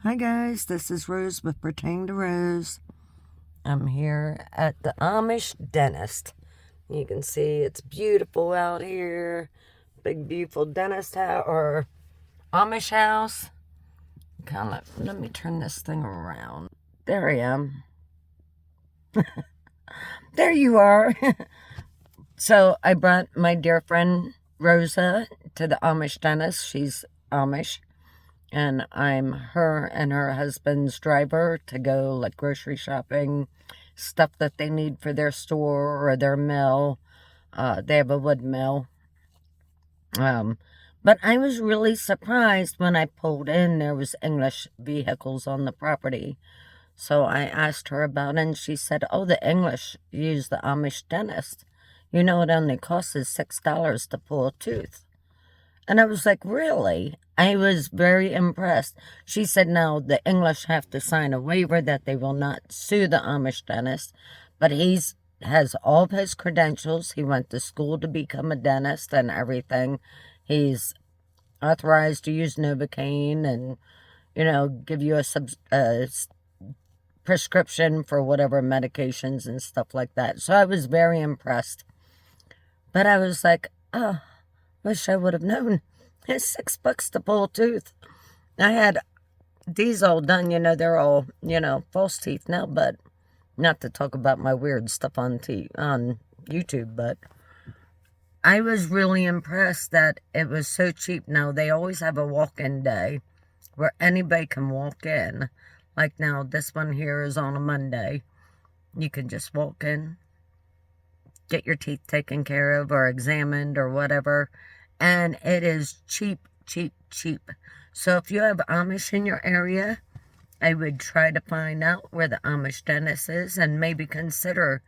Hi guys, this is Rose with Pertaining to Rose. I'm here at the Amish Dentist. You can see it's beautiful out here. Big beautiful dentist house or Amish house. Let me turn this thing around. There I am. There you are. So I brought my dear friend Rosa to the Amish dentist. She's Amish. And I'm her and her husband's driver to go like grocery shopping, stuff that they need for their store or their mill. They have a wood mill. But I was really surprised when I pulled in, there was English vehicles on the property. So I asked her about it, and she said, oh, the English use the Amish dentist. You know, it only costs us $6 to pull a tooth. And I was like, really? I was very impressed. She said, no, the English have to sign a waiver that they will not sue the Amish dentist. But has all of his credentials. He went to school to become a dentist and everything. He's authorized to use Novocaine and, give you a prescription for whatever medications and stuff like that. So I was very impressed. But I was like, oh, wish I would have known. It's $6 to pull a tooth. I had these all done, they're all, false teeth now, but not to talk about my weird stuff on YouTube, but I was really impressed that it was so cheap. Now, they always have a walk-in day where anybody can walk in. Like now, this one here is on a Monday. You can just walk in, get your teeth taken care of or examined or whatever. And it is cheap, cheap, cheap. So if you have Amish in your area, I would try to find out where the Amish dentist is and maybe consider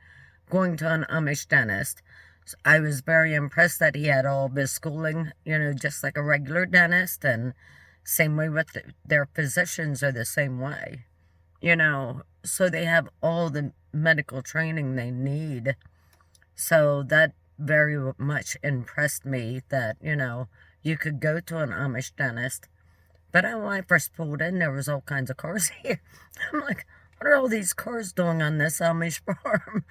going to an Amish dentist. So I was very impressed that he had all of his schooling, just like a regular dentist. And same way with their physicians are the same way, So they have all the medical training they need. So that very much impressed me that, you could go to an Amish dentist. But when I first pulled in, there was all kinds of cars here. I'm like, what are all these cars doing on this Amish farm?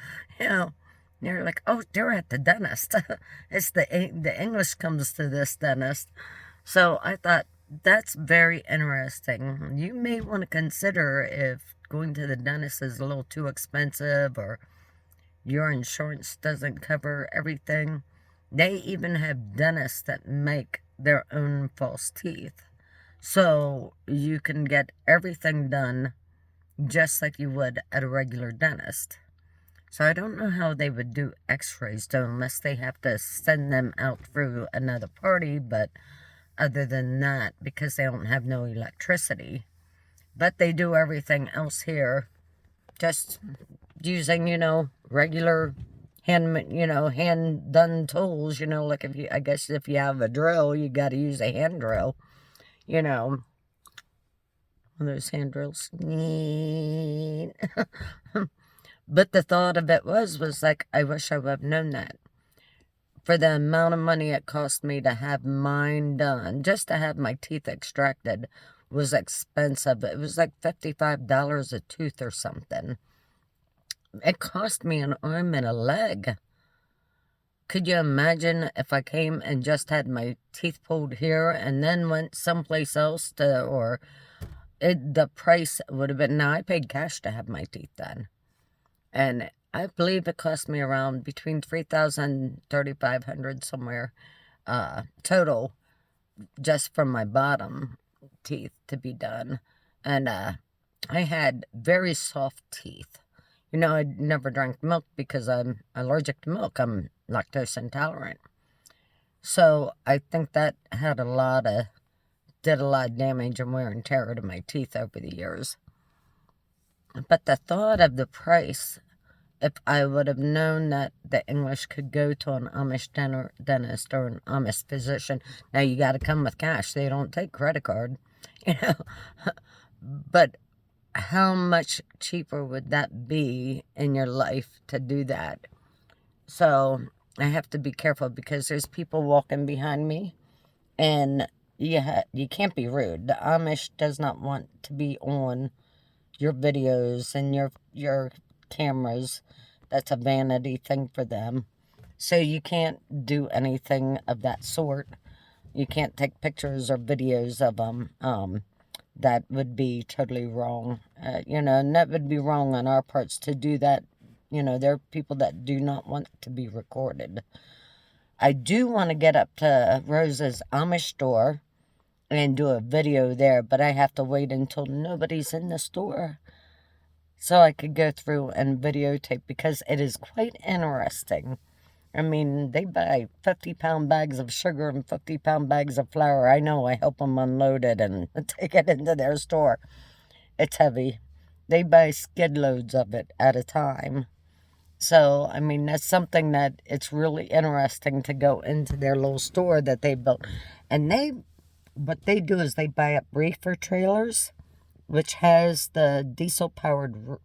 You're like, oh, they're at the dentist. It's the English comes to this dentist. So I thought, that's very interesting. You may want to consider if going to the dentist is a little too expensive or your insurance doesn't cover everything. They even have dentists that make their own false teeth. So you can get everything done just like you would at a regular dentist. So I don't know how they would do x-rays though, unless they have to send them out through another party. But other than that, because they don't have no electricity. But they do everything else here. Just using, regular hand done tools, like if you have a drill, you got to use a hand drill, one of those hand drills. But the thought of it was like, I wish I would have known that. For the amount of money it cost me to have mine done, just to have my teeth extracted was expensive. It was like $55 a tooth or something. It cost me an arm and a leg. Could you imagine if I came and just had my teeth pulled here and then went someplace else the price would have been, now I paid cash to have my teeth done. And I believe it cost me around between $3,000 and $3,500 somewhere, total, just from my bottom teeth to be done. And I had very soft teeth. I never drank milk because I'm allergic to milk. I'm lactose intolerant. So I think that did a lot of damage and wear and tear to my teeth over the years. But the thought of the price, if I would have known that the English could go to an Amish dentist or an Amish physician. Now you got to come with cash. They don't take credit card, But how much cheaper would that be in your life to do that? So I have to be careful because there's people walking behind me and you can't be rude. The Amish does not want to be on your videos and your cameras. That's a vanity thing for them. So you can't do anything of that sort. You can't take pictures or videos of them. That would be totally wrong. And that would be wrong on our parts to do that. There are people that do not want to be recorded. I do want to get up to Rose's Amish store and do a video there, but I have to wait until nobody's in the store so I could go through and videotape, because it is quite interesting. I mean, they buy 50-pound bags of sugar and 50-pound bags of flour. I know, I help them unload it and take it into their store. It's heavy. They buy skid loads of it at a time. So, I mean, that's something that it's really interesting to go into their little store that they built. And what they do is they buy up reefer trailers, which has the diesel-powered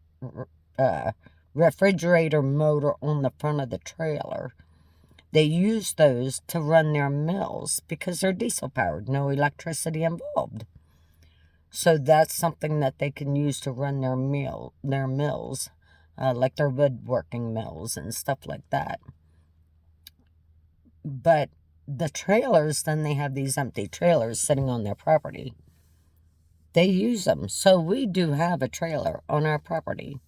refrigerator motor on the front of the trailer. They use those to run their mills because they're diesel-powered, no electricity involved. So that's something that they can use to run their mills, like their woodworking mills and stuff like that. But the trailers, then they have these empty trailers sitting on their property. They use them. So we do have a trailer on our property.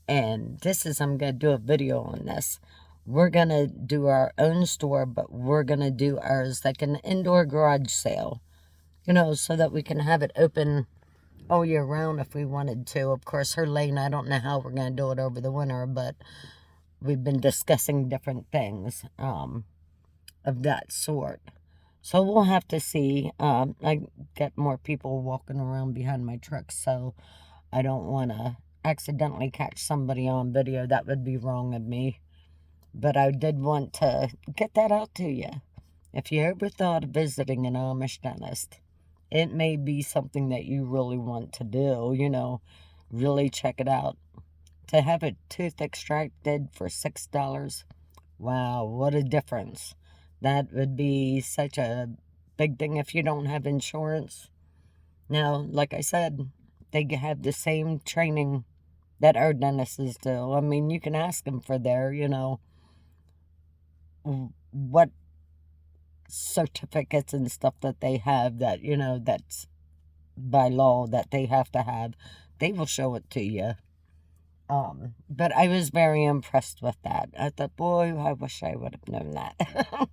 And I'm going to do a video on this. We're going to do our own store, but we're going to do ours like an indoor garage sale. So that we can have it open all year round if we wanted to. Of course, her lane, I don't know how we're going to do it over the winter, but we've been discussing different things of that sort. So we'll have to see. I get more people walking around behind my truck, so I don't want to accidentally catch somebody on video. That would be wrong of me. But I did want to get that out to you. If you ever thought of visiting an Amish dentist, it may be something that you really want to do, really check it out. To have a tooth extracted for $6, wow, what a difference. That would be such a big thing if you don't have insurance. Now, like I said, they have the same training that our dentists do. I mean, you can ask them for their, what certificates and stuff that they have that, that's by law that they have to have. They will show it to you. But I was very impressed with that. I thought, boy, I wish I would have known that.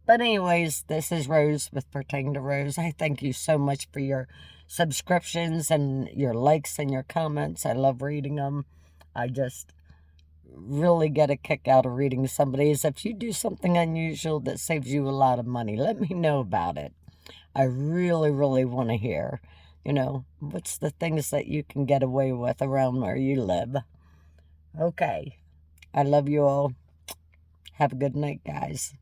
But anyways, this is Rose with Pertaining to Rose. I thank you so much for your subscriptions and your likes and your comments. I love reading them. I just really get a kick out of reading somebody's. If you do something unusual that saves you a lot of money, let me know about it. I really, really want to hear, what's the things that you can get away with around where you live. Okay. I love you all. Have a good night, guys.